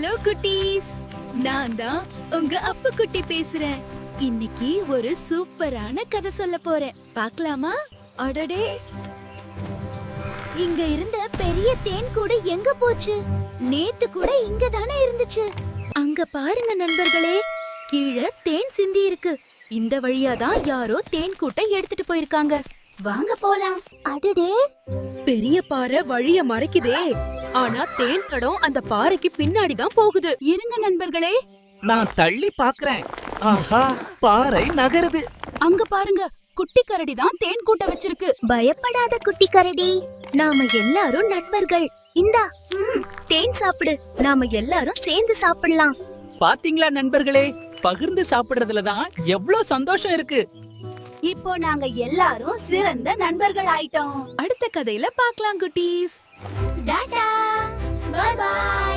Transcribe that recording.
Hello குட்டீஸ், நான் தான் உங்க அப்பு குட்டி பேசுறேன். இன்னைக்கு ஒரு சூப்பரான கதை சொல்ல போறேன். பார்க்கலாமா? அடடே, இங்க இருந்த பெரிய தேன் கூடு எங்க போச்சு? நேத்து கூட இங்க தானே இருந்துச்சு. அங்க பாருங்க நண்பர்களே, கீழே தேன் சிந்தி இருக்கு. இந்த வழியா தான் யாரோ தேன் கூட்டை எடுத்துட்டு போயிருக்காங்க. வாங்க போலாம். அடடே, பெரிய பாறை வழிய மறைக்குதே. ஆனா தேன் தடம் அந்த பாறைக்கு பின்னாடி தான் போகுது. இருங்க நண்பர்களே, நான் தள்ளி பாக்குறேன். ஆஹா, பாறை நகருது. அங்க பாருங்க, குட்டி கரடி தான் தேன் கூட்ட வச்சிருக்கு. பயப்படாத குட்டி கரடி, நாம எல்லாரும் நண்பர்கள். இந்தா தேன் சாப்பிடு. நாம எல்லாரும் சேர்ந்து சாப்பிடலாம். பாத்தீங்களா நண்பர்களே, பகிர்ந்து சாப்பிடுறதுல தான் எவ்வளவு சந்தோஷம் இருக்கு. இப்போ நாங்க எல்லாரும் சிறந்த நண்பர்கள் ஆயிட்டோம். அடுத்த கதையில பார்க்கலாம் குட்டீஸ். Tata, bye by.